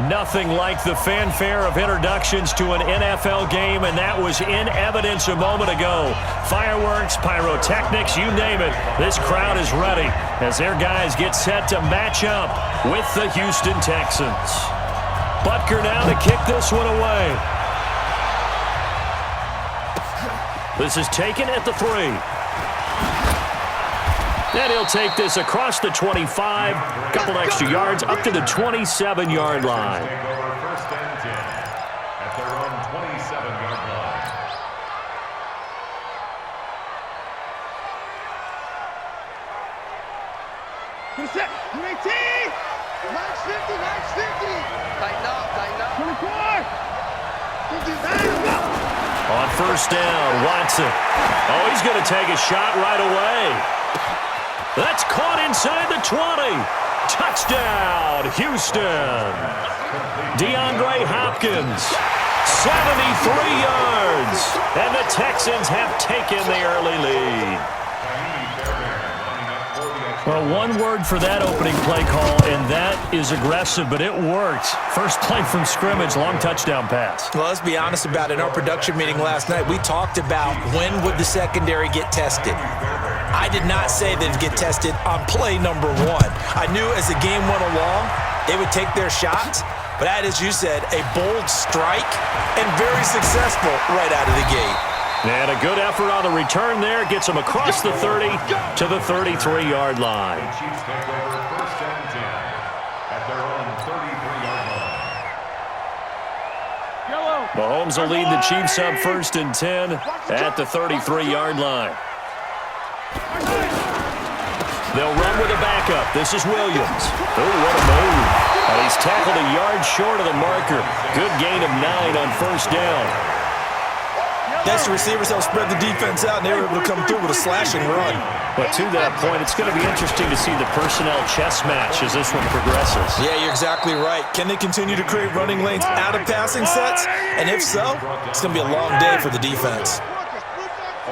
Nothing like the fanfare of introductions to an NFL game, and that was in evidence a moment ago. Fireworks, pyrotechnics, you name it. This crowd is ready as their guys get set to match up with the Houston Texans. Butker now to kick this one away. This is taken at the 3. And he'll take this across the 25, couple extra yards up to the 27-yard line. First and 10 at their own 27-yard line. Set. 18. Max 50. Max 50. Tighten up. Tighten up. 24. 59. On first down, Watson. Oh, he's going to take a shot right away. That's caught inside the 20. Touchdown, Houston. DeAndre Hopkins, 73 yards. And the Texans have taken the early lead. Well, one word for that opening play call, and that is aggressive, but it worked. First play from scrimmage, long touchdown pass. Well, let's be honest about it. In our production meeting last night, we talked about when would the secondary get tested. I did not say they'd get tested on play number 1. I knew as the game went along, they would take their shots, but that, as you said, a bold strike and very successful right out of the gate. And a good effort on the return there. Gets him across the 30 to the 33-yard line. Chiefs take over first and 10 at their own 33-yard line. Mahomes will lead the Chiefs up first and 10 at the 33-yard line. They'll run with a backup. This is Williams. Oh, what a move. And he's tackled a yard short of the marker. Good gain of 9 on first down. That's the receivers help spread the defense out, and they were able to come through with a slashing run. But to that point, it's going to be interesting to see the personnel chess match as this one progresses. Yeah, you're exactly right. Can they continue to create running lanes out of passing sets? And if so, it's going to be a long day for the defense.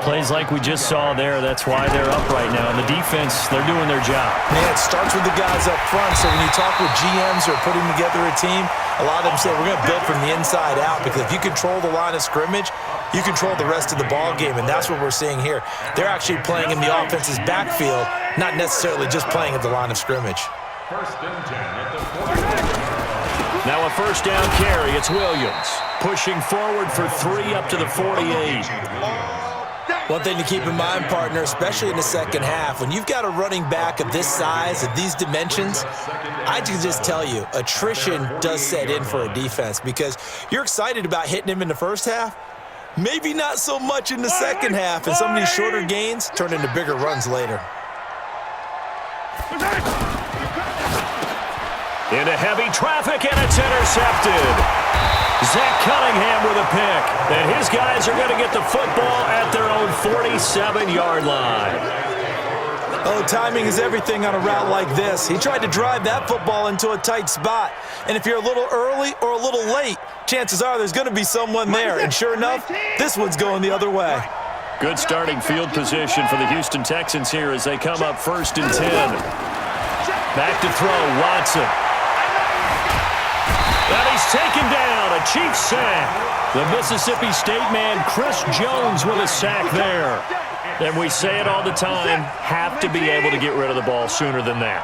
Plays like we just saw there, that's why they're up right now. And the defense, they're doing their job. Man, it starts with the guys up front. So when you talk with GMs who are putting together a team, a lot of them say we're going to build from the inside out, because if you control the line of scrimmage, you control the rest of the ball game, and that's what we're seeing here. They're actually playing in the offense's backfield, not necessarily just playing at the line of scrimmage. First and 10 at the 40. Now a first down carry. It's Williams pushing forward for 3 up to the 48. One thing to keep in mind, partner, especially in the second half, when you've got a running back of this size, of these dimensions, I can just tell you, attrition does set in for a defense, because you're excited about hitting him in the first half, maybe not so much in the second half, and some of these shorter gains turn into bigger runs later. Into heavy traffic, and it's intercepted. Zach Cunningham with a pick. And his guys are going to get the football at their own 47-yard line. Oh, timing is everything on a route like this. He tried to drive that football into a tight spot. And if you're a little early or a little late, chances are there's going to be someone there. And sure enough, this one's going the other way. Good starting field position for the Houston Texans here as they come up first and 10. Back to throw, Watson. And he's taken down, a Chiefs sack. The Mississippi State man, Chris Jones, with a sack there. And we say it all the time, have to be able to get rid of the ball sooner than that.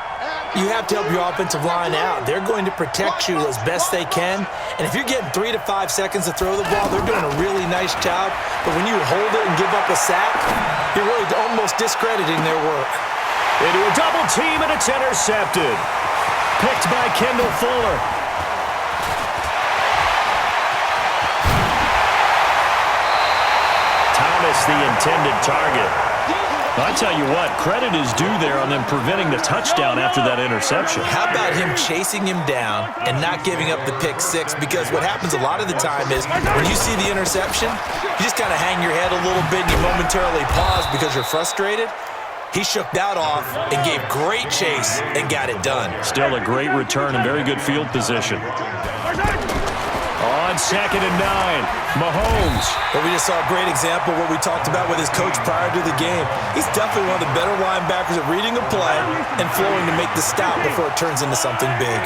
You have to help your offensive line out. They're going to protect you as best they can. And if you're getting 3 to 5 seconds to throw the ball, they're doing a really nice job. But when you hold it and give up a sack, you're really almost discrediting their work. Into a double team, and it's intercepted. Picked by Kendall Fuller. Thomas, the intended target. I tell you what, credit is due there on them preventing the touchdown after that interception. How about him chasing him down and not giving up the pick six? Because what happens a lot of the time is when you see the interception, you just kind of hang your head a little bit and you momentarily pause because you're frustrated. He shook that off and gave great chase and got it done. Still a great return and very good field position. On 2nd and 9, Mahomes. But we just saw a great example of what we talked about with his coach prior to the game. He's definitely one of the better linebackers at reading a play and flowing to make the stop before it turns into something big.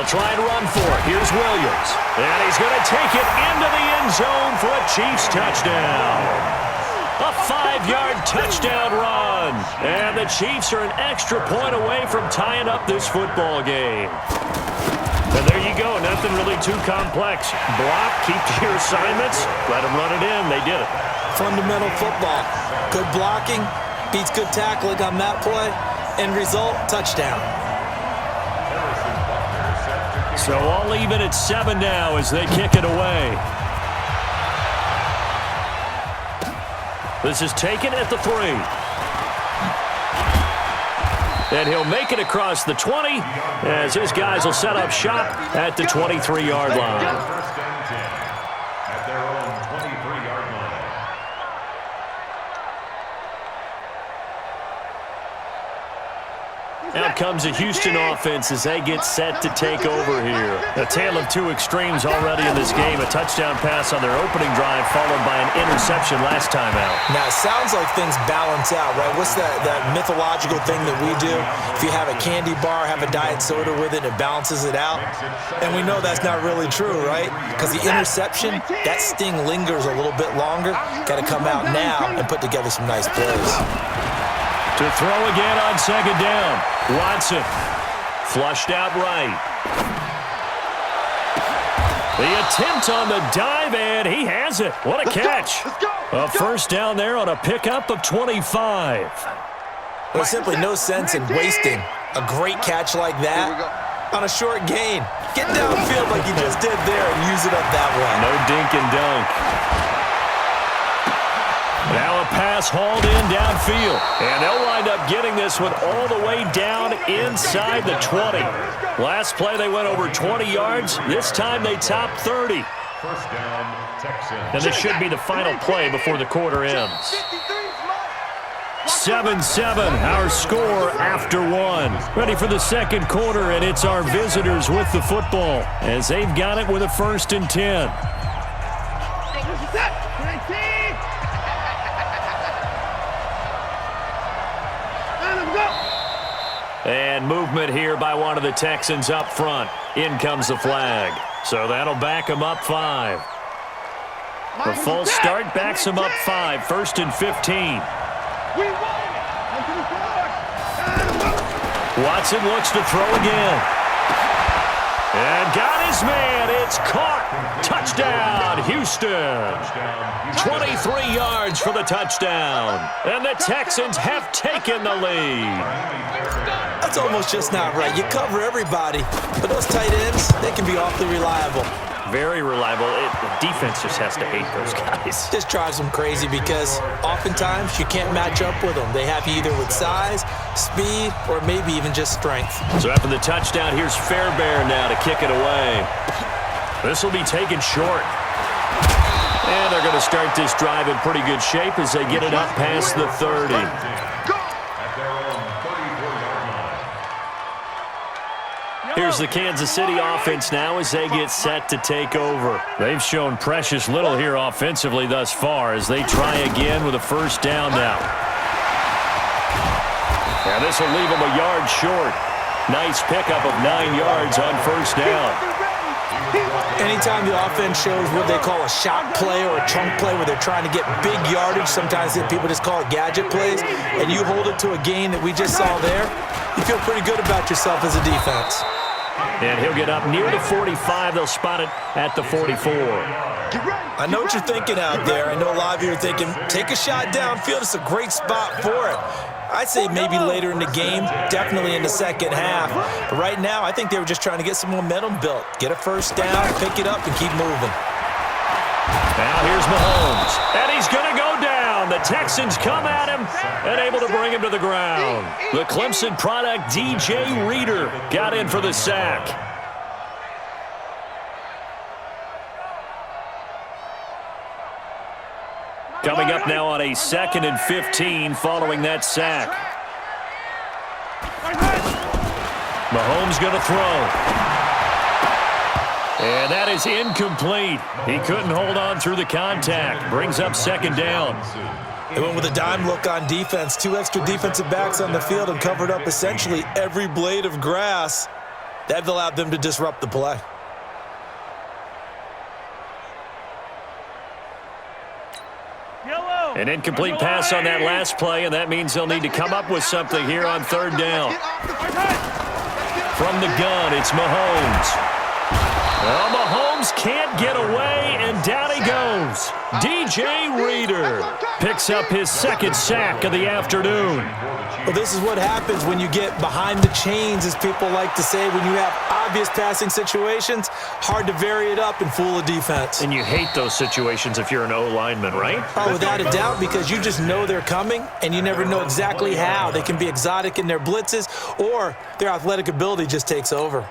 try and run for it. Here's Williams. And he's going to take it into the end zone for a Chiefs touchdown. A 5-yard touchdown run. And the Chiefs are an extra point away from tying up this football game. And there you go. Nothing really too complex. Block, keep to your assignments, let them run it in. They did it. Fundamental football. Good blocking beats good tackling on that play. End result, touchdown. So all even at 7 now as they kick it away. This is taken at the 3. And he'll make it across the 20 as his guys will set up shop at the 23-yard line. First and 10 at their own 23-yard line. Out comes the Houston offense as they get set to take over here. A tale of two extremes already in this game. A touchdown pass on their opening drive followed by an interception last time out. Now, it sounds like things balance out, right? What's that mythological thing that we do? If you have a candy bar, have a diet soda with it, it balances it out. And we know that's not really true, right? Because the interception, that sting lingers a little bit longer. Got to come out now and put together some nice plays. To throw again on second down. Watson flushed out right. The attempt on the dive, and he has it. What a catch. A first down there on a pickup of 25. There's simply no sense in wasting a great catch like that on a short gain. Get downfield like you just did there and use it up that way. No dink and dunk. Now a pass hauled in downfield. And they'll wind up getting this one all the way down inside the 20. Last play they went over 20 yards. This time they topped 30. First down, Texans. And this should be the final play before the quarter ends. 7-7, our score after 1. Ready for the second quarter, and it's our visitors with the football as they've got it with a 1st and 10. And movement here by one of the Texans up front. In comes the flag. So that'll back them up 5. The false start backs them up 5. 1st and 15. Watson looks to throw again. And got his man. It's caught. Touchdown, Houston. 23 yards for the touchdown. And the Texans have taken the lead. That's almost just not right. You cover everybody, but those tight ends, they can be awfully reliable. Very reliable. The defense just has to hate those guys. Just drives them crazy because oftentimes you can't match up with them. They have you either with size, speed, or maybe even just strength. So after the touchdown, here's Fairbairn now to kick it away. This will be taken short. And they're going to start this drive in pretty good shape as they get it up past the 30. Here's the Kansas City offense now as they get set to take over. They've shown precious little here offensively thus far as they try again with a first down now. And this will leave them a yard short. Nice pickup of 9 yards on first down. Anytime the offense shows what they call a shot play or a chunk play where they're trying to get big yardage, sometimes people just call it gadget plays, and you hold it to a gain that we just saw there, you feel pretty good about yourself as a defense. And he'll get up near the 45. They'll spot it at the 44. I know what you're thinking out there. I know a lot of you are thinking, take a shot downfield. It's a great spot for it. I'd say maybe later in the game, definitely in the second half. But right now, I think they were just trying to get some momentum built. Get a first down, pick it up, and keep moving. Now here's Mahomes. And he's going to go down. The Texans come at him and able to bring him to the ground. The Clemson product, DJ Reader, got in for the sack. Coming up now on a 2nd and 15 following that sack. Mahomes going to throw. And that is incomplete. He couldn't hold on through the contact. Brings up 2nd down. They went with a dime look on defense. 2 extra defensive backs on the field and covered up essentially every blade of grass. That allowed them to disrupt the play. An incomplete pass on that last play, and that means they'll need to come up with something here on third down. From the gun, it's Mahomes. Well, Mahomes can't get away, and down he goes. DJ Reader picks up his second sack of the afternoon. Well, this is what happens when you get behind the chains, as people like to say. When you have obvious passing situations, hard to vary it up and fool a defense. And you hate those situations if you're an O-lineman, right? Oh, without a doubt, because you just know they're coming, and you never know exactly how. They can be exotic in their blitzes, or their athletic ability just takes over.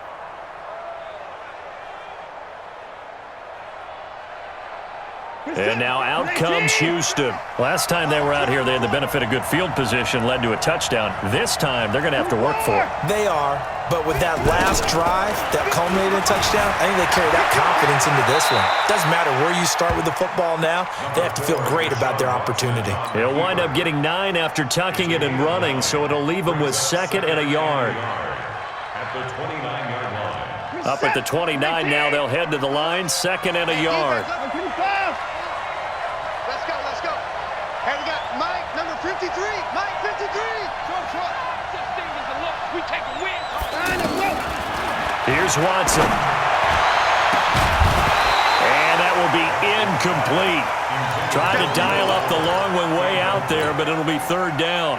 And now out comes Houston. Last time they were out here, they had the benefit of good field position, led to a touchdown. This time, they're going to have to work for it. They are, but with that last drive that culminated in a touchdown, I think they carry that confidence into this one. Doesn't matter where you start with the football now, they have to feel great about their opportunity. He'll wind up getting 9 after tucking it and running, so it'll leave him with 2nd and a yard. At the 29-yard line. Up at the 29 now, they'll head to the line, 2nd and a yard. Let's go. And we got Mike, number 53. Mike, 53. Short. We take a win. Here's Watson. And that will be incomplete. Trying to dial up the long one way out there, but it'll be 3rd down.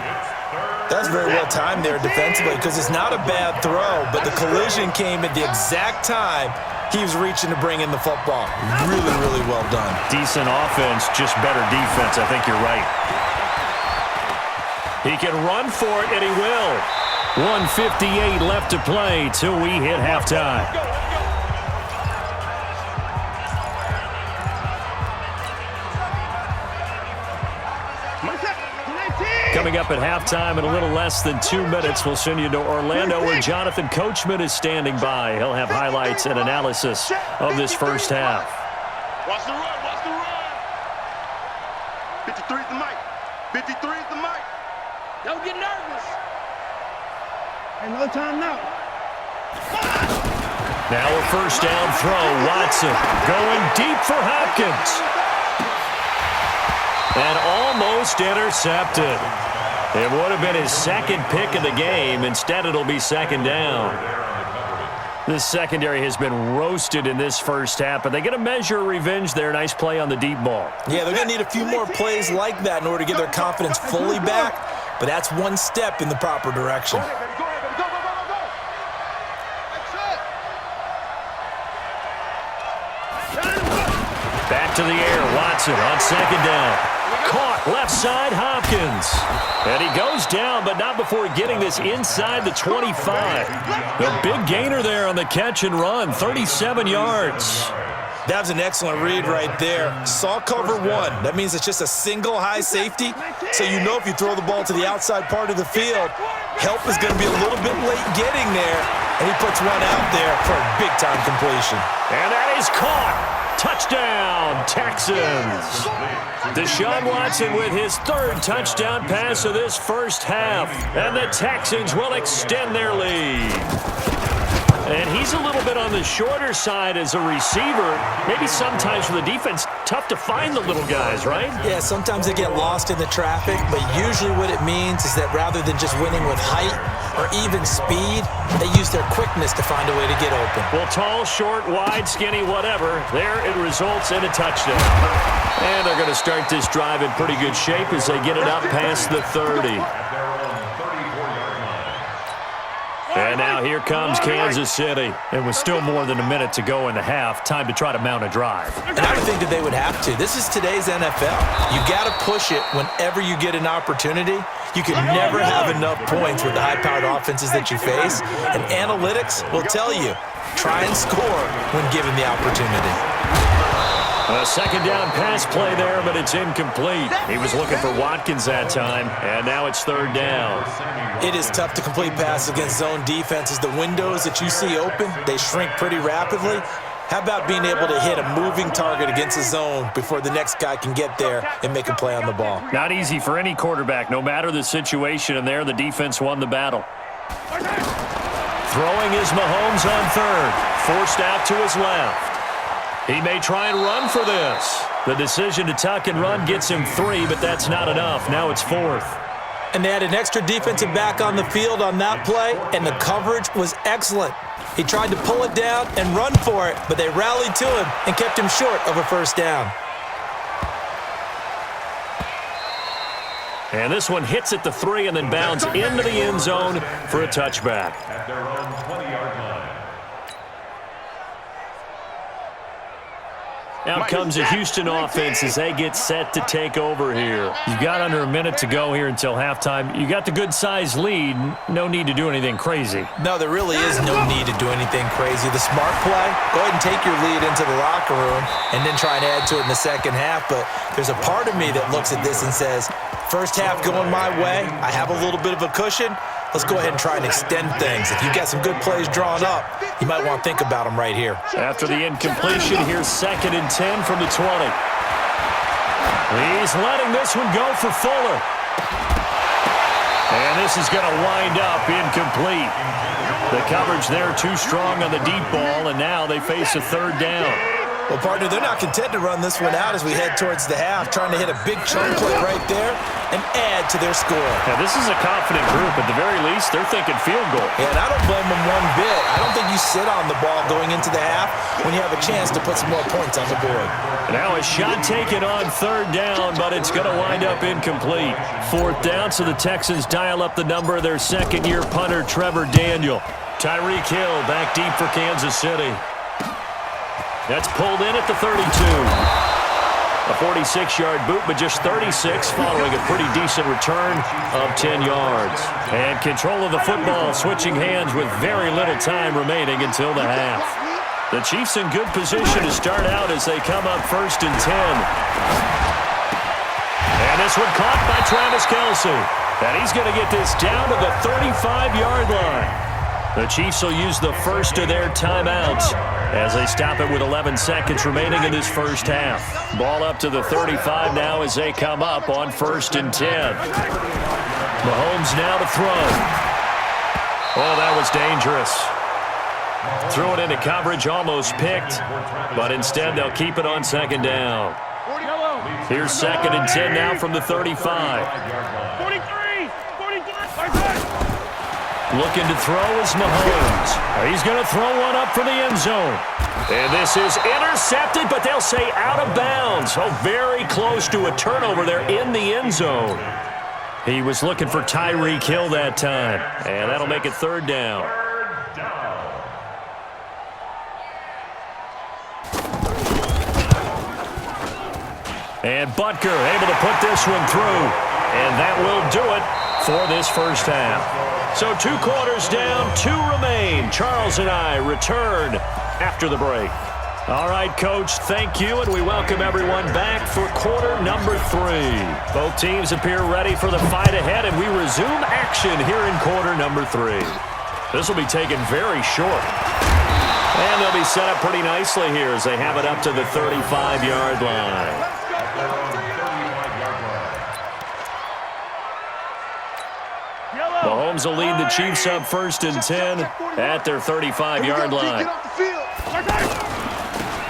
That's very well timed there defensively, because it's not a bad throw, but the collision came at the exact time he was reaching to bring in the football. Really, really well done. Decent offense, just better defense. I think you're right. He can run for it, and he will. 1:58 left to play till we hit halftime. Coming up at halftime in a little less than 2 minutes, we'll send you to Orlando, where Jonathan Coachman is standing by. He'll have highlights and analysis of this first half. Watch the run. 53 is the mic. 53 is the mic. Don't get nervous. Ain't no time now. Now a first down throw. Watson going deep for Hopkins. And almost intercepted. It would have been his 2nd pick of the game. Instead, it'll be 2nd down. This secondary has been roasted in this first half, but they get a measure of revenge there. Nice play on the deep ball. Yeah, they're going to need a few more plays like that in order to get their confidence fully back, but that's one step in the proper direction. Back to the air, Watson on 2nd down. Caught left side, Hopkins. And he goes down, but not before getting this inside the 25. The big gainer there on the catch and run, 37 yards. That was an excellent read right there. Saw cover 1. That means it's just a single high safety. So you know if you throw the ball to the outside part of the field, help is going to be a little bit late getting there. And he puts one out there for a big-time completion. And that is caught. Touchdown, Texans. Deshaun Watson with his 3rd touchdown pass of this first half. And the Texans will extend their lead. And he's a little bit on the shorter side as a receiver. Maybe sometimes for the defense, tough to find the little guys, right? Yeah, sometimes they get lost in the traffic, but usually what it means is that rather than just winning with height or even speed, they use their quickness to find a way to get open. Well, tall, short, wide, skinny, whatever, there it results in a touchdown. And they're going to start this drive in pretty good shape as they get it up past the 30. And now here comes Kansas City. And with still more than a minute to go in the half, time to try to mount a drive. And I would think that they would have to. This is today's NFL. You got to push it whenever you get an opportunity. You can never have enough points with the high-powered offenses that you face. And analytics will tell you, try and score when given the opportunity. A 2nd down pass play there, but it's incomplete. He was looking for Watkins that time, and now it's 3rd down. It is tough to complete passes against zone defenses. The windows that you see open, they shrink pretty rapidly. How about being able to hit a moving target against a zone before the next guy can get there and make a play on the ball? Not easy for any quarterback, no matter the situation, and there the defense won the battle. Throwing is Mahomes on third. Forced out to his left. He may try and run for this. The decision to tuck and run gets him 3, but that's not enough. Now it's 4th. And they had an extra defensive back on the field on that play, and the coverage was excellent. He tried to pull it down and run for it, but they rallied to him and kept him short of a first down. And this one hits at the 3 and then bounds into the end zone for a touchback. At their own 20-yard line. Out comes a Houston offense as they get set to take over here. You've got under a minute to go here until halftime. You got the good-sized lead. No need to do anything crazy. No, there really is no need to do anything crazy. The smart play, go ahead and take your lead into the locker room and then try and add to it in the second half. But there's a part of me that looks at this and says, first half going my way, I have a little bit of a cushion. Let's go ahead and try and extend things. If you've got some good plays drawn up, you might want to think about them right here. After the incompletion, here's 2nd and 10 from the 20. He's letting this one go for Fuller. And this is going to wind up incomplete. The coverage there too strong on the deep ball, and now they face a 3rd down. Well, partner, they're not content to run this one out as we head towards the half, trying to hit a big chunk play right there and add to their score. Now, this is a confident group. At the very least, they're thinking field goal. Yeah, and I don't blame them one bit. I don't think you sit on the ball going into the half when you have a chance to put some more points on the board. Now a shot taken on 3rd down, but it's going to wind up incomplete. 4th down, so the Texans dial up the number of their second-year punter, Trevor Daniel. Tyreek Hill back deep for Kansas City. That's pulled in at the 32. A 46-yard boot, but just 36 following a pretty decent return of 10 yards. And control of the football switching hands with very little time remaining until the half. The Chiefs in good position to start out as they come up 1st and 10. And this one caught by Travis Kelce. And he's going to get this down to the 35-yard line. The Chiefs will use the first of their timeouts as they stop it with 11 seconds remaining in this first half. Ball up to the 35 now as they come up on 1st and 10. Mahomes now to throw. Oh, that was dangerous. Threw it into coverage, almost picked, but instead they'll keep it on 2nd down. Here's 2nd and 10 now from the 35. 43! Looking to throw is Mahomes. He's going to throw one up for the end zone. And this is intercepted, but they'll say out of bounds. Oh, very close to a turnover there in the end zone. He was looking for Tyreek Hill that time. And that'll make it 3rd down. And Butker able to put this one through. And that will do it for this first half. So 2 quarters down, 2 remain. Charles and I return after the break. All right, Coach, thank you, and we welcome everyone back for quarter number 3. Both teams appear ready for the fight ahead, and we resume action here in quarter number 3. This will be taken very short. And they'll be set up pretty nicely here as they have it up to the 35-yard line. Mahomes will lead the Chiefs up 1st and 10 at their 35-yard line.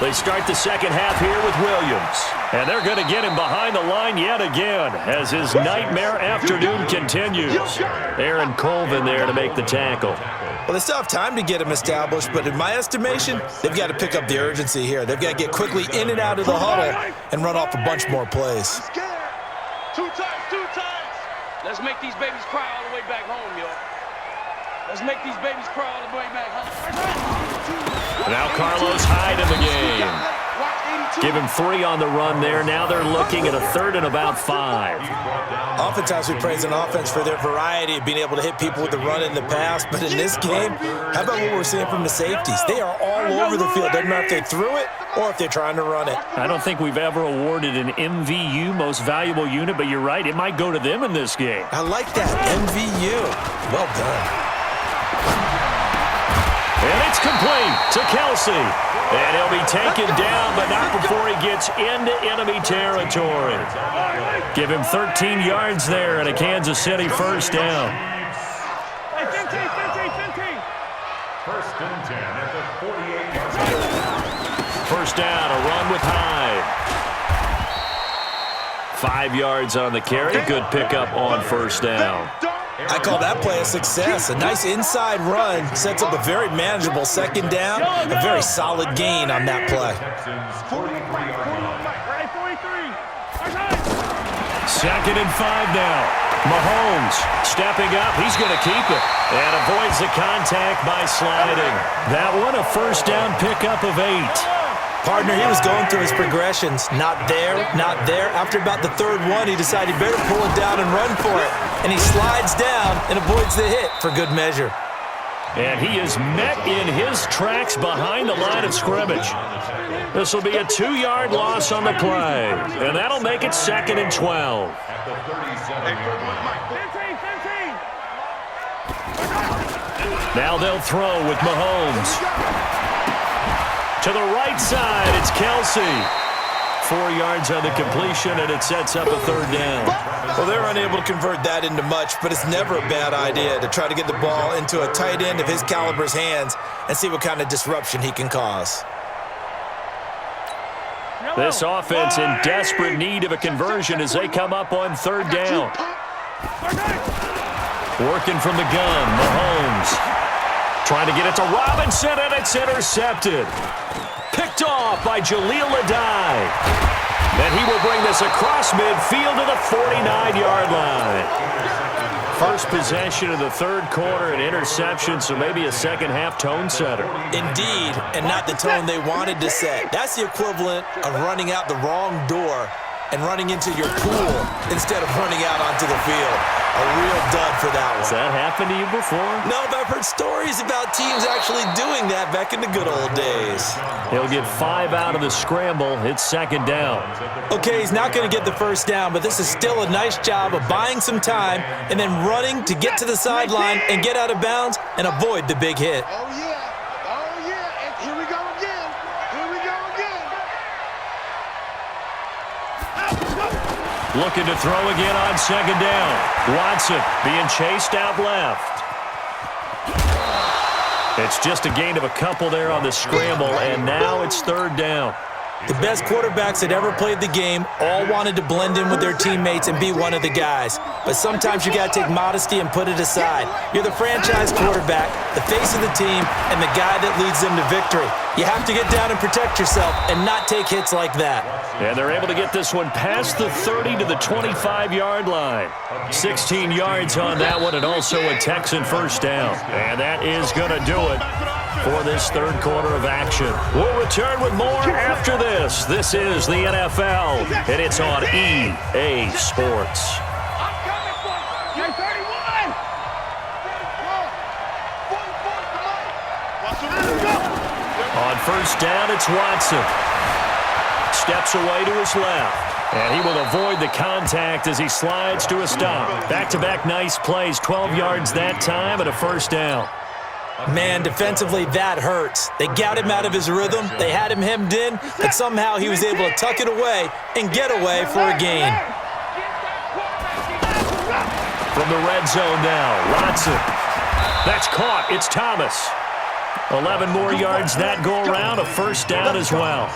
They start the second half here with Williams. And they're going to get him behind the line yet again as his nightmare afternoon continues. Aaron Colvin there to make the tackle. Well, they still have time to get him established, but in my estimation, they've got to pick up the urgency here. They've got to get quickly in and out of the huddle and run off a bunch more plays. 2 times, 2 times. Let's make these babies cry all the way back home, yo. Let's make these babies cry all the way back home. Now Carlos Hyde in the game. Give him 3 on the run there. Now they're looking at a 3rd and about 5. Oftentimes we praise an offense for their variety of being able to hit people with the run in the past, but in this game, how about what we're seeing from the safeties? They are all over the field. Doesn't matter if they threw it or if they're trying to run it. I don't think we've ever awarded an MVU, most valuable unit, but you're right, it might go to them in this game. I like that, MVU. Well done. And it's complete to Kelce. And he'll be taken down, but not before he gets into enemy territory. Give him 13 yards there and a Kansas City first down. down, a run with Hyde. 5 yards on the carry. Good pickup on first down. I call that play a success. A nice inside run sets up a very manageable second down. A very solid gain on that play. Second and 5 now. Mahomes stepping up. He's going to keep it and avoids the contact by sliding. That one a first down pickup of 8. Partner, he was going through his progressions. Not there, not there. After about the third one, he decided he better pull it down and run for it. And he slides down and avoids the hit for good measure. And he is met in his tracks behind the line of scrimmage. This will be a 2-yard loss on the play. And that'll make it 2nd and 12. Now they'll throw with Mahomes. To the right side, it's Kelsey. 4 yards on the completion, and it sets up a 3rd down. Well, they're unable to convert that into much, but it's never a bad idea to try to get the ball into a tight end of his caliber's hands and see what kind of disruption he can cause. This offense in desperate need of a conversion as they come up on 3rd down. Working from the gun, Mahomes. Trying to get it to Robinson, and it's intercepted. Picked off by Jaleel Adai. And he will bring this across midfield to the 49-yard line. First possession of the 3rd quarter, an interception, so maybe a second-half tone setter. Indeed, and not the tone they wanted to set. That's the equivalent of running out the wrong door and running into your pool instead of running out onto the field. A real dud for that one. Has that happened to you before? No, but I've heard stories about teams actually doing that back in the good old days. He'll get 5 out of the scramble. It's 2nd down. Okay, he's not going to get the first down, but this is still a nice job of buying some time and then running to get to the sideline and get out of bounds and avoid the big hit. Oh, yeah. Oh, yeah. And here we go again. Here we go again. Looking to throw again on 2nd down. Watson being chased out left. It's just a gain of a couple there on the scramble, and now it's 3rd down. The best quarterbacks that ever played the game all wanted to blend in with their teammates and be one of the guys. But sometimes you got to take modesty and put it aside. You're the franchise quarterback, the face of the team, and the guy that leads them to victory. You have to get down and protect yourself and not take hits like that. And they're able to get this one past the 30 to the 25-yard line. 16 yards on that one, and also a Texan first down. And that is going to do it for this 3rd quarter of action. We'll return with more after this. This is the NFL, and it's on EA Sports. On first down, it's Watson. Steps away to his left. And he will avoid the contact as he slides to a stop. Back-to-back nice plays, 12 yards that time, and a first down. Man, defensively, that hurts. They got him out of his rhythm. They had him hemmed in, but somehow he was able to tuck it away and get away for a gain. From the red zone now, Watson. That's caught. It's Thomas. 11 more yards that go around, a first down as well.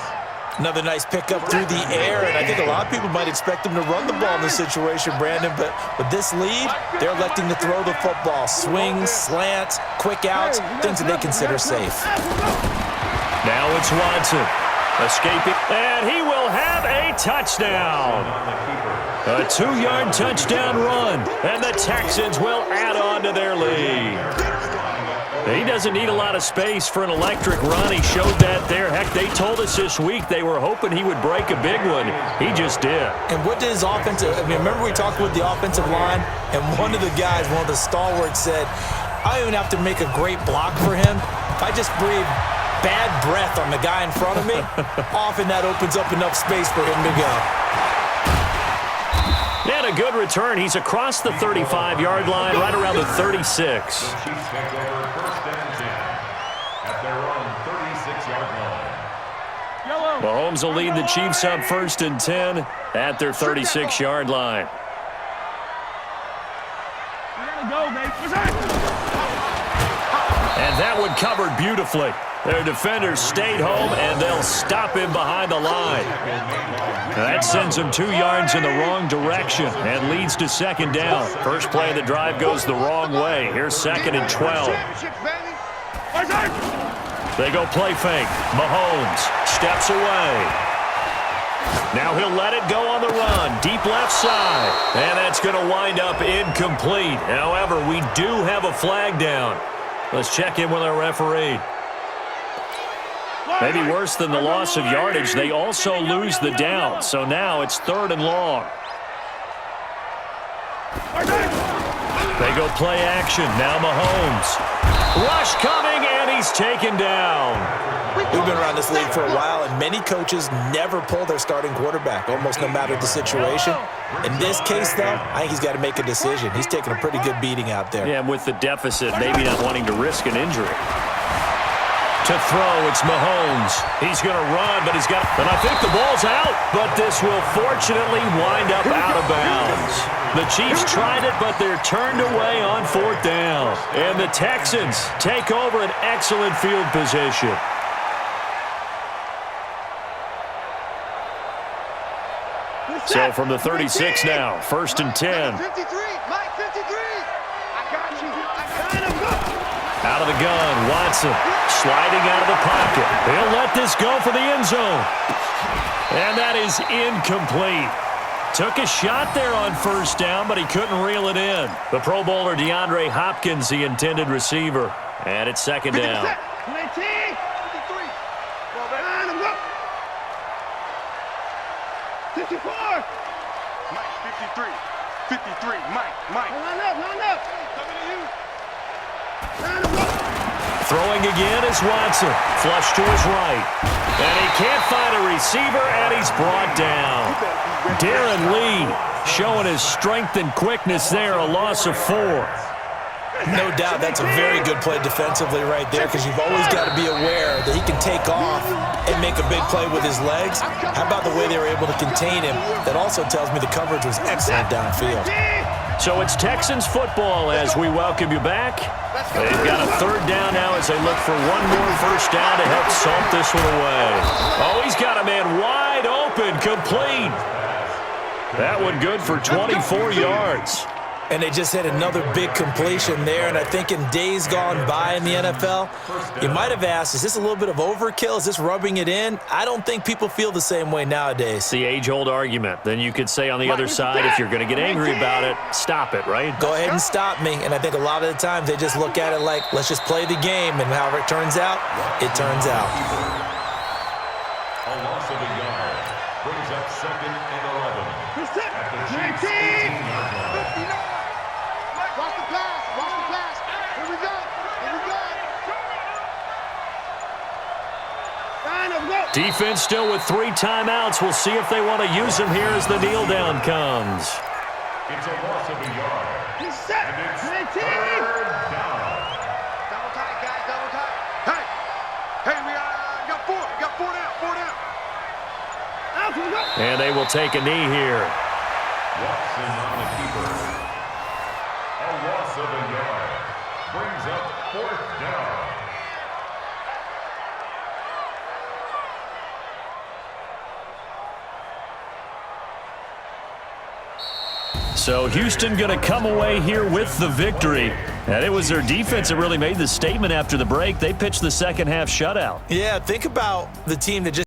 Another nice pickup through the air, and I think a lot of people might expect him to run the ball in this situation, Brandon, but with this lead, they're electing to throw the football. Swings, slants, quick outs, things that they consider safe. Now it's Watson. Escaping, and he will have a touchdown. A 2-yard touchdown run, and the Texans will add on to their lead. He doesn't need a lot of space for an electric run. He showed that there. Heck, they told us this week they were hoping he would break a big one. He just did. And what did his offensive – I mean, remember we talked with the offensive line, and one of the guys, one of the stalwarts said, I don't even have to make a great block for him. If I just breathe bad breath on the guy in front of me, often that opens up enough space for him to go. And a good return. He's across the 35-yard line, right around the 36. Mahomes will lead the Chiefs up 1st and 10 at their 36-yard line. And that one covered beautifully. Their defenders stayed home, and they'll stop him behind the line. That sends him 2 yards in the wrong direction and leads to second down. First play of the drive goes the wrong way. Here's 2nd and 12. They go play fake. Mahomes steps away. Now he'll let it go on the run. Deep left side. And that's going to wind up incomplete. However, we do have a flag down. Let's check in with our referee. Maybe worse than the loss of yardage, they also lose the down. So now it's 3rd and long. They go play action. Now Mahomes. Rush coming, and he's taken down. We've been around this league for a while, and many coaches never pull their starting quarterback, almost no matter the situation. In this case, though, I think he's got to make a decision. He's taking a pretty good beating out there. Yeah, and with the deficit, maybe not wanting to risk an injury. To throw, it's Mahomes. He's going to run, but he's got... And I think the ball's out, but this will fortunately wind up out of bounds. The Chiefs tried it, but they're turned away on 4th down. And the Texans take over an excellent field position. So from the 36 now, 1st and 10. 53, Mike 53. I got you. I got him. Out of the gun, Watson sliding out of the pocket. He'll let this go for the end zone. And that is incomplete. Took a shot there on 1st down, but he couldn't reel it in. The Pro Bowler DeAndre Hopkins, the intended receiver. And it's 2nd down. 19, 53. Well, behind him, go. 54. Mike 53. 53. Mike. Line up. Coming to you. Throwing again is Watson. Flush to his right. And he can't find a receiver, and he's brought down. Darren Lee showing his strength and quickness there, a loss of 4. No doubt that's a very good play defensively right there, because you've always got to be aware that he can take off and make a big play with his legs. How about the way they were able to contain him? That also tells me the coverage was excellent downfield. So it's Texans football as we welcome you back. They've got a 3rd down now as they look for one more 1st down to help salt this one away. Oh, he's got a man wide open, complete. That one good for 24 yards. And they just had another big completion there. And I think in days gone by in the NFL, you might have asked, is this a little bit of overkill? Is this rubbing it in? I don't think people feel the same way nowadays. It's the age-old argument. Then you could say on the other side, if you're going to get angry about it, stop it, right? Go ahead and stop me. And I think a lot of the times they just look at it like, let's just play the game. And however it turns out, it turns out. A loss of a yard brings up 2nd and 11. At the Chiefs' 18-yard line. Watch the pass. Here we go. Defense still with 3 timeouts. We'll see if they want to use them here as the kneel down comes. It's a loss of a yard. He's set. And it's 19. 3rd down. Double tight, guys. Double tight. Hey, we got 4. Got 4 down. Out we go. And they will take a knee here. Watson on the keeper. A loss of a yard brings up 4th down. So Houston going to come away here with the victory. And it was their defense that really made the statement after the break. They pitched the second half shutout. Yeah, think about the team that just